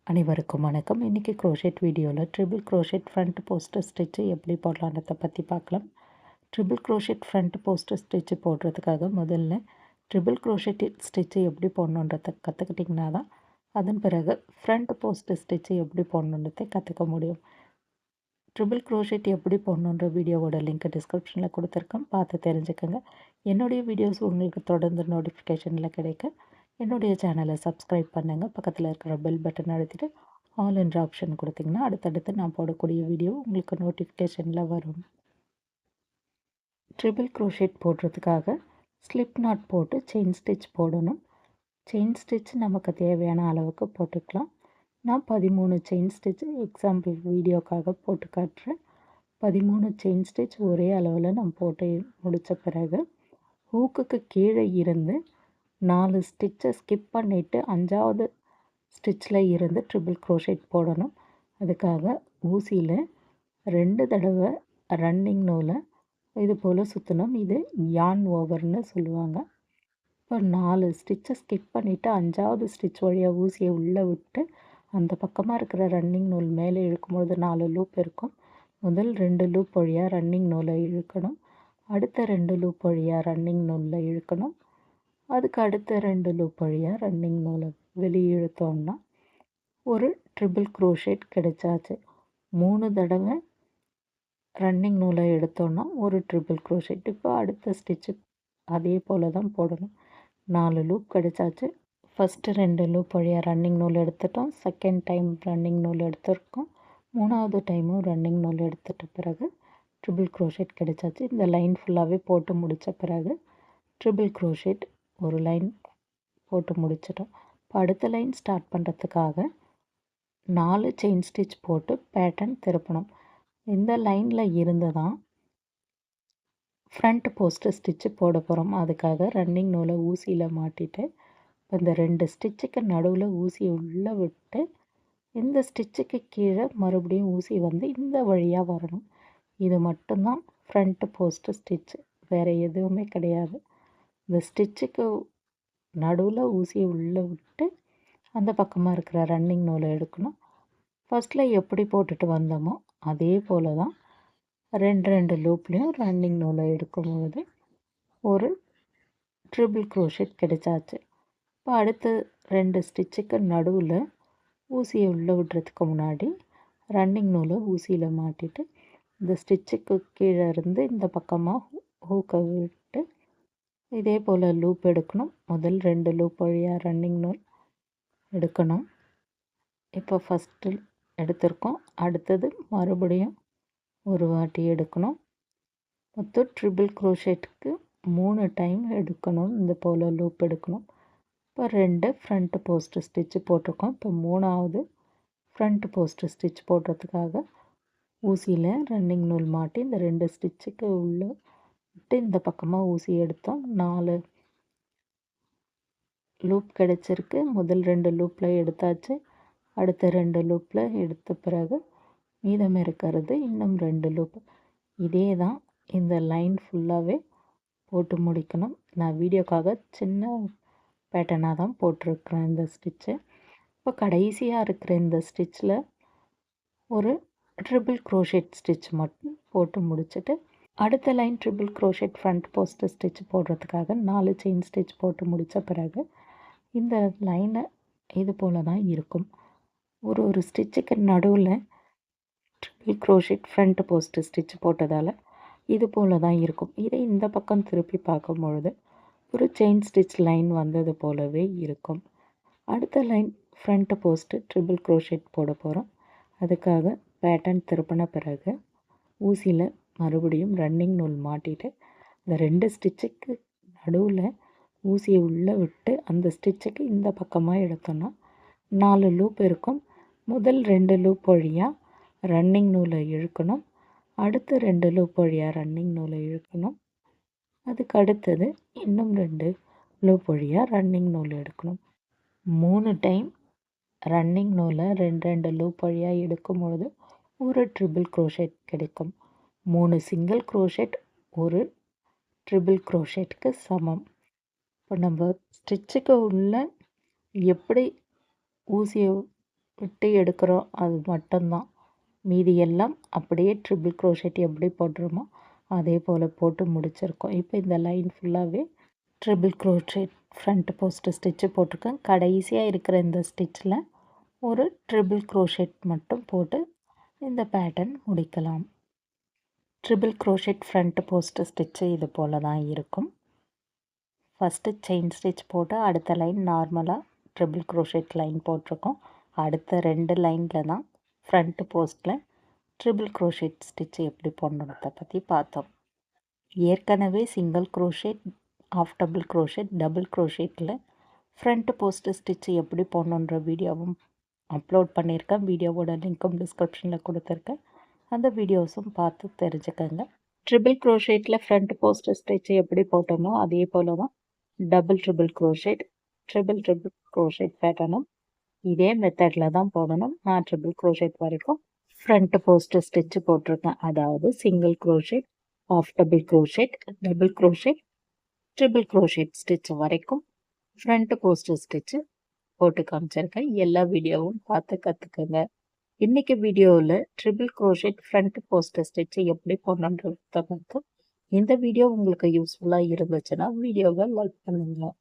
அனைவருக்கும் வணக்கம். இன்றைக்கி க்ரோஷெட் வீடியோவில் triple crochet front poster stitch எப்படி போடலான்றதை பற்றி பார்க்கலாம். Triple crochet front poster stitch போடுறதுக்காக முதல்ல ட்ரிபிள் க்ரோஷெட் ஸ்டிச்சு எப்படி போடணுன்றதை கற்றுக்கிட்டிங்கன்னா தான் அதன் பிறகு ஃப்ரண்ட் போஸ்டர் ஸ்டிச்சு எப்படி போடணுன்றதை கற்றுக்க முடியும். ட்ரிபிள் க்ரோஷெட் எப்படி போடணுன்ற வீடியோவோட லிங்க் டிஸ்கிரிப்ஷனில் கொடுத்துருக்கேன், பார்த்து தெரிஞ்சுக்கோங்க. என்னுடைய வீடியோஸ் உங்களுக்கு தொடர்ந்து நோட்டிஃபிகேஷனில் கிடைக்க என்னுடைய சேனலை சப்ஸ்கிரைப் பண்ணுங்கள். பக்கத்தில் இருக்கிற பெல் பட்டன் அழுத்திட்டு ஆல் என்ற ஆப்ஷன் கொடுத்திங்கன்னா அடுத்தடுத்து நான் போடக்கூடிய வீடியோ உங்களுக்கு நோட்டிஃபிகேஷனில் வரும். ட்ரிபிள் க்ரோஷெட் போடுறதுக்காக ஸ்லிப் நாட் போட்டு செயின் ஸ்டிச் போடணும். செயின் ஸ்டிச் நமக்கு தேவையான அளவுக்கு போட்டுக்கலாம். நான் 13 செயின் ஸ்டிச் எக்ஸாம்பிள் வீடியோக்காக போட்டு காட்டுறேன். 13 செயின் ஸ்டிச் ஒரே அளவில் நான் போட்டு முடித்த பிறகு ஹூக்குக்கு கீழே இருந்து 4 ஸ்டிச்சை ஸ்கிப் பண்ணிவிட்டு 5வது ஸ்டிச்சில் இருந்து ட்ரிபிள் க்ரோஷெட் போடணும். அதுக்காக ஊசியில் 2 தடவை ரன்னிங் நூலை இது போல் சுற்றணும். இது யான் ஓவர்னு சொல்லுவாங்க. இப்போ 4 ஸ்டிச்சை ஸ்கிப் பண்ணிவிட்டு 5வது ஸ்டிச் வழியாக ஊசியை உள்ளே விட்டு அந்த பக்கமாக இருக்கிற ரன்னிங் நூல் மேலே இழுக்கும்போது 4 லூப் இருக்கும். முதல் 2 லூப் வழியாக ரன்னிங் நூலை இழுக்கணும். அடுத்த 2 லூப் வழியாக ரன்னிங் நூலில் இழுக்கணும். அதுக்கு அடுத்த 2 லூப் வழியாக ரன்னிங் நூலை வெளியே இழுத்தோம்னா ஒரு ட்ரிபிள் க்ரோஷெட் கிடைச்சாச்சு. 3 தடவை ரன்னிங் நூலை எடுத்தோன்னா ஒரு ட்ரிபிள் க்ரோஷெட். இப்போ அடுத்த ஸ்டிச்சு அதே போல் தான் போடணும். 4 லூப் கிடைச்சாச்சு. ஃபஸ்ட்டு 2 லூப் வழியாக ரன்னிங் நூல் எடுத்துட்டோம். செகண்ட் டைம் ரன்னிங் நூல் எடுத்துருக்கோம். 3வது டைமும் ரன்னிங் நூல் எடுத்துட்ட பிறகு ட்ரிபிள் க்ரோஷெட் கிடைச்சாச்சு. இந்த லைன் ஃபுல்லாகவே போட்டு முடித்த பிறகு ட்ரிபிள் க்ரோஷெட் ஒரு லைன் போட்டு முடிச்சிட்டோம். இப்போ அடுத்த லைன் ஸ்டார்ட் பண்ணுறதுக்காக 4 செயின் ஸ்டிச் போட்டு பேட்டர்ன் திருப்பணும். இந்த லைனில் இருந்து தான் ஃப்ரண்ட் போஸ்டர் ஸ்டிச்சு போட போகிறோம். அதுக்காக ரன்னிங் நூலை ஊசியில் மாட்டிட்டு இந்த 2 ஸ்டிச்சுக்கு நடுவில் ஊசியை உள்ளே விட்டு இந்த ஸ்டிச்சுக்கு கீழே மறுபடியும் ஊசி வந்து இந்த வழியாக வரணும். இது மட்டும்தான் ஃப்ரண்ட் போஸ்டர் ஸ்டிச்சு, வேறு எதுவுமே கிடையாது. இந்த ஸ்டிச்சுக்கு நடுவில் ஊசியை உள்ளே விட்டு அந்த பக்கமாக இருக்கிற ரன்னிங் நூலை எடுக்கணும். ஃபஸ்ட்டில் எப்படி போட்டுட்டு வந்தோமோ அதே போல் தான் 2 லூப்லேயும் ரன்னிங் நூலை எடுக்கும்போது ஒரு ட்ரிபிள் க்ரோஷெட் கிடைச்சாச்சு. இப்போ அடுத்த 2 ஸ்டிச்சுக்கு நடுவில் ஊசியை உள்ளே விடுறதுக்கு முன்னாடி ரன்னிங் நூலை ஊசியில் மாட்டிட்டு இந்த ஸ்டிச்சுக்கு கீழே இருந்து இந்த பக்கமாக ஹூக்கை விட்டு இதே போல் லூப் எடுக்கணும். முதல் 2 லூப் வழியாக ரன்னிங் நூல் எடுக்கணும். இப்போ ஃபஸ்ட்டு எடுத்திருக்கோம். அடுத்தது மறுபடியும் ஒரு வாட்டி எடுக்கணும். மொத்தம் ட்ரிபிள் க்ரோஷெட்டுக்கு 3 டைம் எடுக்கணும். இந்த போல் லூப் எடுக்கணும். இப்போ 2 ஃப்ரண்ட் போஸ்டர் ஸ்டிச்சு போட்டிருக்கோம். இப்போ 3வது ஃப்ரண்ட் போஸ்டர் ஸ்டிச் போடுறதுக்காக ஊசியில் ரன்னிங் நூல் மாட்டி இந்த 2 ஸ்டிச்சுக்கு உள்ளே விட்டு இந்த பக்கமாக ஊசி எடுத்தோம். 4 லூப் கிடச்சிருக்கு. முதல் 2 லூப்பில் எடுத்தாச்சு. அடுத்த 2 லூப்பில் எடுத்த பிறகு மீதம் இருக்கிறது இன்னும் 2 லூப். இதே தான் இந்த லைன் ஃபுல்லாகவே போட்டு முடிக்கணும். நான் வீடியோக்காக சின்ன பேட்டர்னாக தான் போட்டிருக்கிறேன் இந்த ஸ்டிச்சு. இப்போ கடைசியாக இருக்கிற இந்த ஸ்டிச்சில் ஒரு ட்ரிபிள் க்ரோஷெட் ஸ்டிச் மட்டும் போட்டு முடிச்சுட்டு அடுத்த line triple crochet front post stitch போடுறதுக்காக 4 செயின் ஸ்டிச் போட்டு முடித்த பிறகு இந்த லைனை இது போல் தான் இருக்கும். ஒரு ஸ்டிச்சுக்கு நடுவில் triple crochet front post stitch போட்டதால் இது போல் தான் இருக்கும். இதை இந்த பக்கம் திருப்பி பார்க்கும்பொழுது ஒரு செயின் ஸ்டிச் லைன் வந்தது போலவே இருக்கும். அடுத்த line front post triple crochet போட போகிறோம். அதுக்காக பேட்டர்ன் திருப்பின பிறகு ஊசியில் மறுபடியும் ரன்னிங் நூல் மாட்டிட்டு இந்த 2 ஸ்டிச்சுக்கு நடுவில் ஊசியை உள்ளே விட்டு அந்த ஸ்டிச்சுக்கு இந்த பக்கமாக எடுத்தோன்னா 4 லூப் இருக்கும். முதல் 2 லூப் வழியாக ரன்னிங் நூலை இழுக்கணும். அடுத்த 2 லூப் வழியாக ரன்னிங் நூலை இழுக்கணும். அதுக்கு அடுத்தது இன்னும் 2 லூப் வழியாக ரன்னிங் நூல் எடுக்கணும். 3 டைம் ரன்னிங் நூலை 2 லூப் வழியாக எடுக்கும்பொழுது ஒரு ட்ரிபிள் க்ரோஷெட் கிடைக்கும். 3 சிங்கிள் க்ரோஷெட் ஒரு ட்ரிபிள் க்ரோஷெட்டுக்கு சமம். இப்போ நம்ம ஸ்டிச்சுக்கு உள்ள எப்படி ஊசியை விட்டு எடுக்கிறோம் அது மட்டும்தான். மீதி எல்லாம் அப்படியே ட்ரிபிள் க்ரோஷெட் எப்படி போடுறோமோ அதே போல் போட்டு முடிச்சிருக்கோம். இப்போ இந்த லைன் ஃபுல்லாகவே triple crochet front post stitch போட்டிருக்கேன். கடைசியாக இருக்கிற இந்த ஸ்டிச்சில் ஒரு ட்ரிபிள் க்ரோஷெட் மட்டும் போட்டு இந்த பேட்டர்ன் முடிக்கலாம். Triple crochet front post stitch இது போல் தான் இருக்கும். ஃபஸ்ட்டு செயின் ஸ்டிச் போட்டு அடுத்த லைன் நார்மலாக ட்ரிபிள் க்ரோஷெட் லைன் போட்டிருக்கோம். அடுத்த 2 லைனில் தான் ஃப்ரண்ட் போஸ்ட்டில் ட்ரிபிள் க்ரோஷெட் ஸ்டிச் எப்படி போடணுன்றதை பற்றி பார்த்தோம். ஏற்கனவே single crochet, half double crochet, double க்ரோஷெட்டில் ஃப்ரண்ட் போஸ்ட்டு ஸ்டிச் எப்படி போடணுன்ற வீடியோவும் அப்லோட் பண்ணியிருக்கேன். வீடியோவோட லிங்க்கும் டிஸ்கிரிப்ஷனில் கொடுத்துருக்கேன். அந்த வீடியோஸும் பார்த்து தெரிஞ்சுக்கோங்க. ட்ரிபிள் க்ரோஷெட்டில் ஃப்ரண்ட் போஸ்ட்டு ஸ்டிச் எப்படி போட்டோமோ அதே போல் தான் டபுள் ட்ரிபிள் க்ரோஷெட் பேட்டர்னும் இதே மெத்தடில் தான் போடணும். நான் ட்ரிபிள் க்ரோஷெட் வரைக்கும் ஃப்ரண்ட் போஸ்ட்டு ஸ்டிச்சு போட்டிருக்கேன். அதாவது single crochet, half double crochet, double crochet, triple crochet stitch வரைக்கும் ஃப்ரண்ட் போஸ்ட்டு ஸ்டிச்சு போட்டு காமிச்சிருக்கேன். எல்லா வீடியோவும் பார்த்து கற்றுக்குங்க. இன்றைக்கி வீடியோவில் triple crochet front post stitch எப்படி போடணுன்றத பார்த்து இந்த வீடியோ உங்களுக்கு யூஸ்ஃபுல்லாக இருந்துச்சுன்னா வீடியோவை லைக் பண்ணுங்கள்.